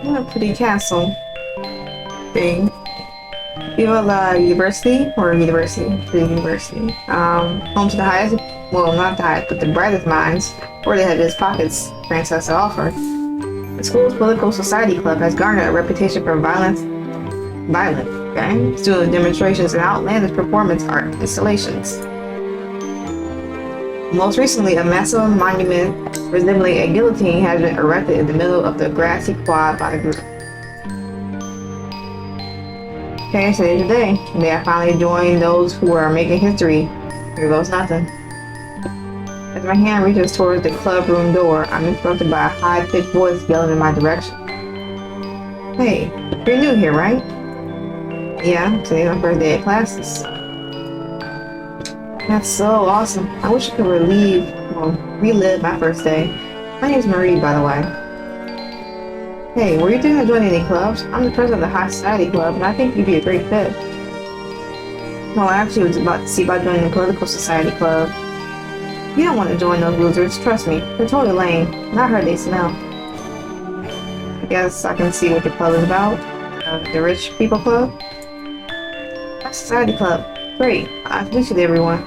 What a pretty castle thing. You have a university or university, the university. Home to the highest, well, not the highest, but the brightest minds, or the heaviest pockets France has to offer. The school's political society club has garnered a reputation for okay? Student demonstrations and outlandish performance art installations. Most recently, a massive monument resembling a guillotine has been erected in the middle of the grassy quad by the group. Okay, today's the day. May I finally join those who are making history. Here goes nothing. As my hand reaches towards the club room door, I'm interrupted by a high-pitched voice yelling in my direction. Hey, you're new here, right? Yeah, today's my first day at classes. That's so awesome. I wish I could relive my first day. My name's Marie, by the way. Hey, were you thinking of joining any clubs? I'm the president of the High Society Club, and I think you'd be a great fit. Well, I actually was about to see about joining the Political Society Club. You don't want to join those losers, trust me. They're totally lame, and I heard they smell. I guess I can see what the club is about. The Rich People Club? High Society Club. Great. I'll introduce you to everyone.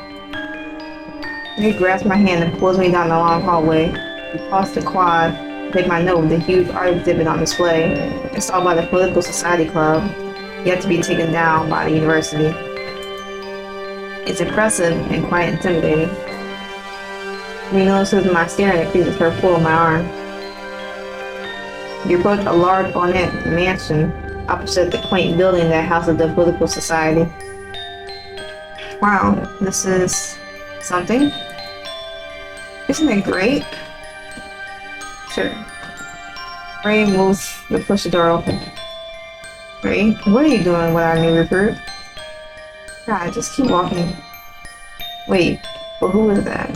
He grabs my hand and pulls me down the long hallway. We cross the quad and take my note of the huge art exhibit on display, installed by the Political Society Club, yet to be taken down by the university. It's impressive and quite intimidating. We notices my staring and creases her pull on my arm. You approach a large ornate mansion opposite the quaint building that houses the Political Society. Wow, this is something. Isn't it great? Sure. Ray moves to push the door open. Ray, what are you doing with our new recruit? God, just keep walking. Wait, well, who is that?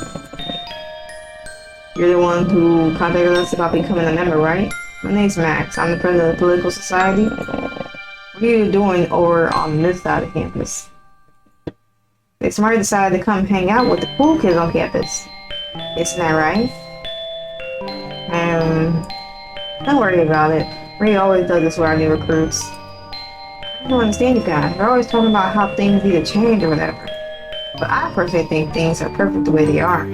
You're the one who contacted us about becoming a member, right? My name's Max. I'm the president of the Political Society. What are you doing over on this side of campus? Somebody decided to come hang out with the cool kids on campus. Isn't that right? Don't worry about it. Ray always does this with our new recruits. I don't understand you guys. You're always talking about how things need to change or whatever. But I personally think things are perfect the way they are.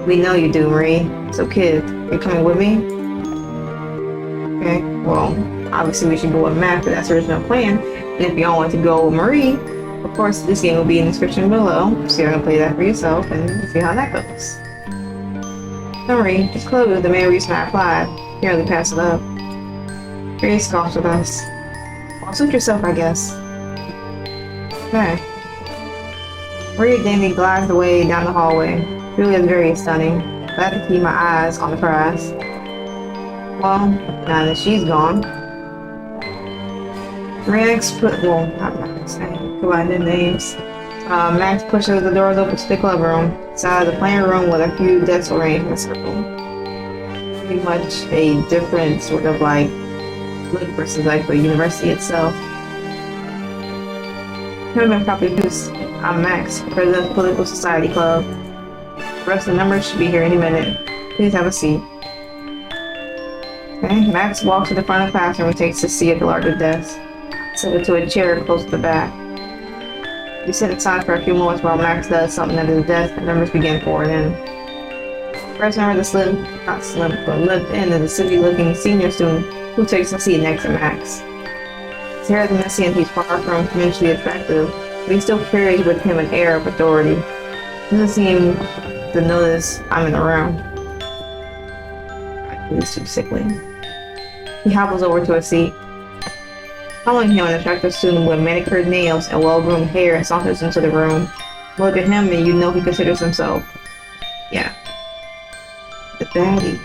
We know you do, Marie. So kids, you coming with me? Okay, well, obviously we should go with Matt, but that's the original plan. And if y'all want to go with Marie, of course this game will be in the description below, so you're gonna play that for yourself and see how that goes. Don't worry, it's closed the main reason I applied. You only pass it up. Marie scoffs with us. Well, suit yourself, I guess. Okay. Marie daintily glides away down the hallway. Really is very stunning. Glad to keep my eyes on the prize. Well, now that she's gone. Max I'm not gonna say, combine their names. Max pushes the doors open to the club room. Inside the playing room with a few desks arranged in a circle. Pretty much a different sort of like look versus like the university itself. Haven't been properly introduced. I'm Max, president of the Political Society Club. The rest of the members should be here any minute. Please have a seat. Okay, Max walks to the front of the classroom and takes a seat at the larger desk. Sit into a chair close to the back. We sit aside for a few moments while Max does something at his desk and members begin pouring in. First member, the limp end is a silly-looking senior student who takes a seat next to Max. His hair is messy and he's far from conventionally attractive, but he still carries with him an air of authority. He doesn't seem to notice I'm in the room. He's too sickly. He hobbles over to a seat. Following him, an attractive student with manicured nails and well-groomed hair saunters into the room. Look at him and you know he considers himself. Yeah. The baddie.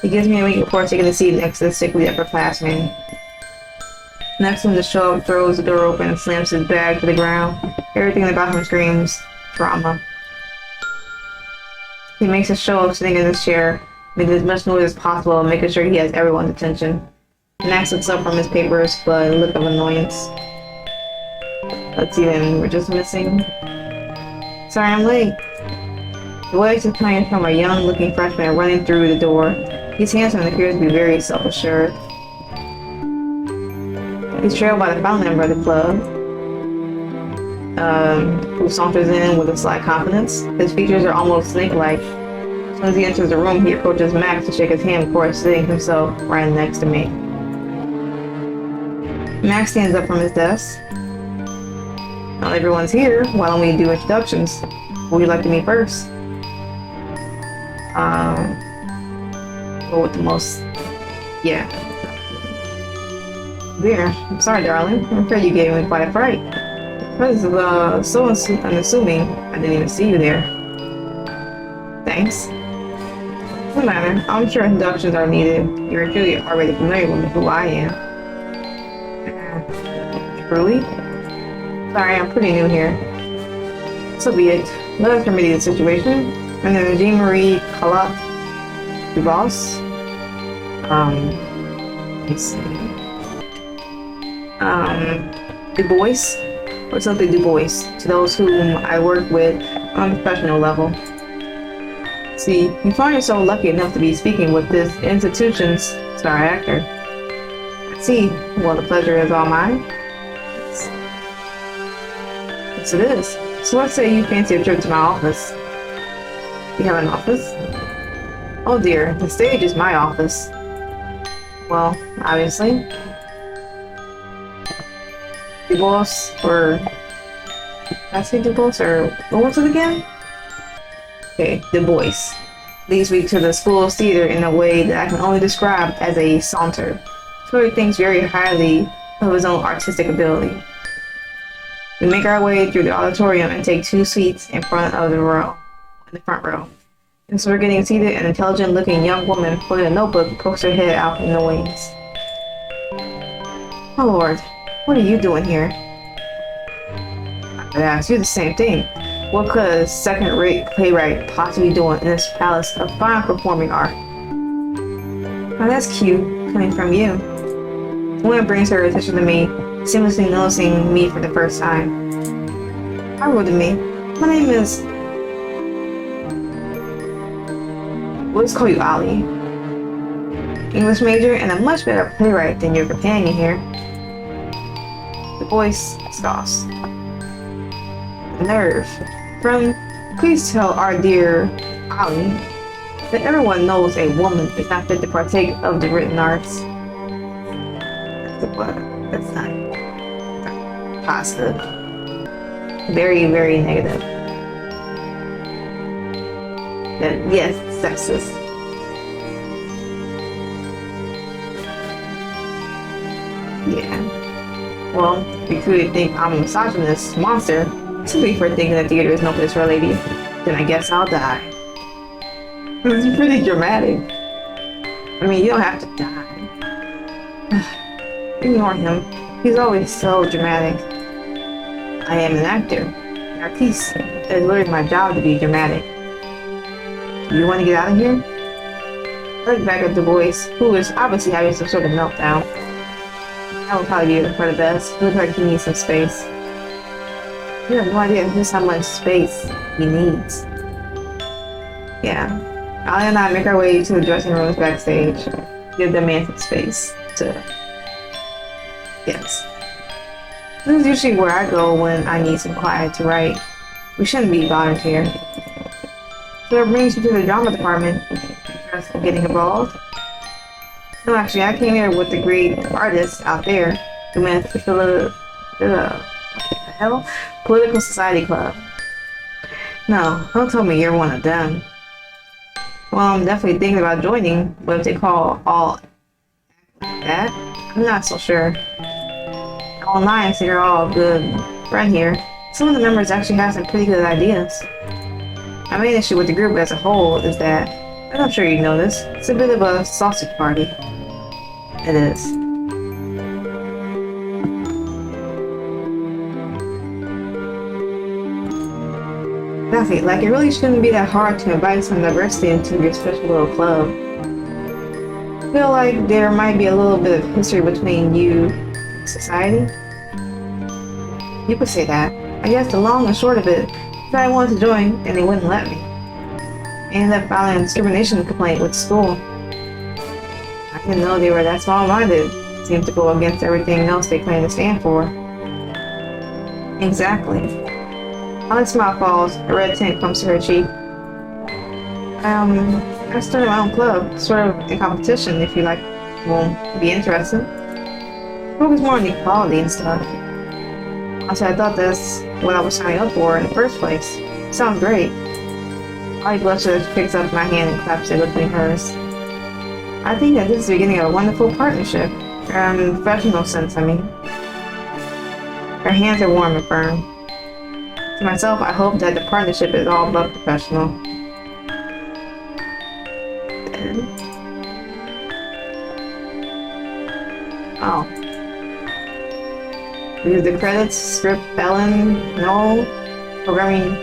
He gives me a wink before taking a seat next to the sickly upperclassman. Next to him, the show throws the door open and slams his bag to the ground. Everything about him screams drama. He makes a show of sitting in his chair, making as much noise as possible, making sure he has everyone's attention. Max looks up from his papers, but a look of annoyance. Let's see then, we're just missing. Sorry I'm late. The voice is coming from a young-looking freshman running through the door. He's handsome and appears to be very self-assured. He's trailed by the final member of the club, who saunters in with a slight confidence. His features are almost snake-like. As soon as he enters the room, he approaches Max to shake his hand before sitting himself right next to me. Max stands up from his desk. Not everyone's here. Why don't we do introductions? Who would you like to meet first? Go with the most... Yeah. Dear, I'm sorry, darling. I'm afraid you gave me quite a fright. This is so unassuming. I didn't even see you there. Thanks. Doesn't matter. I'm sure introductions are needed. You're clearly already familiar with who I am. Truly? Sorry, I'm pretty new here. So be it. Let us remedy the situation. My name is Jean-Marie Collat DuBois. Let's see. DuBois, or simply DuBois, to those whom I work with on a professional level. See, you find yourself lucky enough to be speaking with this institution's star actor. See, well, the pleasure is all mine. Yes, it is. So let's say you fancy a trip to my office. You have an office? Oh dear, the stage is my office. Well, obviously. DuBois, or... Did I say DuBois, or what was it again? Okay, DuBois leads me to the school's theater in a way that I can only describe as a saunter. So he thinks very highly of his own artistic ability. We make our way through the auditorium and take 2 seats in front of the row, in the front row. As we're getting seated, an intelligent-looking young woman holding a notebook pokes her head out in the wings. Oh Lord, what are you doing here? I could ask you the same thing. What could a second-rate playwright possibly be doing in this palace of fine performing art? Now that's cute, coming from you. The woman brings her attention to me, seamlessly noticing me for the first time. Hi, to me. My name is... Let's call you Ali. English major and a much better playwright than your companion here. The voice scoffs. Nerve. Friend, please tell our dear Ali that everyone knows a woman is not fit to partake of the written arts. That's not positive. Very, very negative. Then, yes, sexist. Yeah. Well, you could think I'm a misogynist monster simply for thinking that theater is no place for a lady. Then I guess I'll die. It's pretty dramatic. I mean, you don't have to die. Ignore him. He's always so dramatic. I am an actor. An artiste. It's literally my job to be dramatic. You want to get out of here? I look back at the voice, who is obviously having some sort of meltdown. That would probably be for the best. He looks like he needs some space. You have no idea just how much space he needs. Yeah. Ali and I make our way to the dressing rooms backstage. Give the man some space to... Yes. This is usually where I go when I need some quiet to write. We shouldn't be bothered here. So it brings you to the drama department. Interested in getting involved? No, actually, I came here with the great artists out there. The Political Society Club. No, don't tell me you're one of them. Well, I'm definitely thinking about joining, but if they call all that, I'm not so sure. Online, so you're all good right here. Some of the members actually have some pretty good ideas. My main issue with the group as a whole is that, and I'm sure you know this, it's a bit of a sausage party. It is. Exactly, like it really shouldn't be that hard to invite some diversity into your special little club. I feel like there might be a little bit of history between you and society. You could say that. I guess the long and short of it is that I wanted to join and they wouldn't let me. I ended up filing a discrimination complaint with school. I didn't know they were that small-minded. Seems to go against everything else they claim to stand for. Exactly. On a smile falls, a red tint comes to her cheek. I started my own club, sort of in competition, if you like, will be interested. Focus more on equality and stuff. Also, I thought that's what I was signing up for in the first place. Sounds great. Ollie blushes, picks up my hand and claps it between hers. I think that this is the beginning of a wonderful partnership. In a professional sense, I mean. Her hands are warm and firm. To myself, I hope that the partnership is all but professional. Oh. Because the credits, script, Ellen, Noel, programming,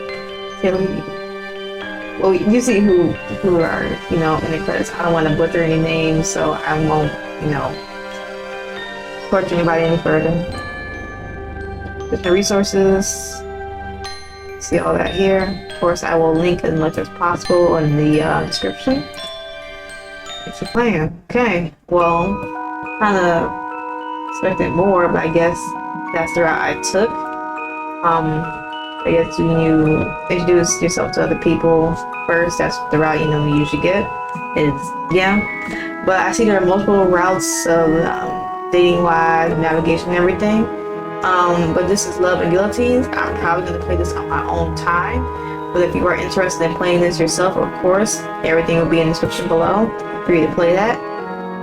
Chilliac. Well, you see who are, you know, in the credits. I don't want to butcher any names, so I won't, you know, torture anybody any further. Just the resources. See all that here. Of course, I will link as much as possible in the description. It's a plan. Okay, well, kind of expected more, but I guess that's the route I took. I guess when you introduce yourself to other people first, that's the route you know you usually get. Yeah. But I see there are multiple routes of dating wise, navigation, and everything. But this is Love and Guillotines. I'm probably going to play this on my own time. But if you are interested in playing this yourself, of course, everything will be in the description below for you to play that.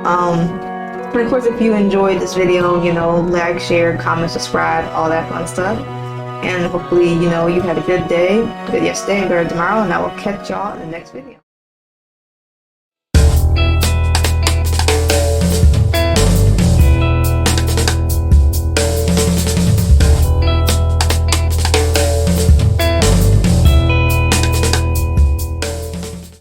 And of course, if you enjoyed this video, you know, like, share, comment, subscribe, all that fun stuff. And hopefully, you know, you had a good day, good yesterday, and better tomorrow, and I will catch y'all in the next video.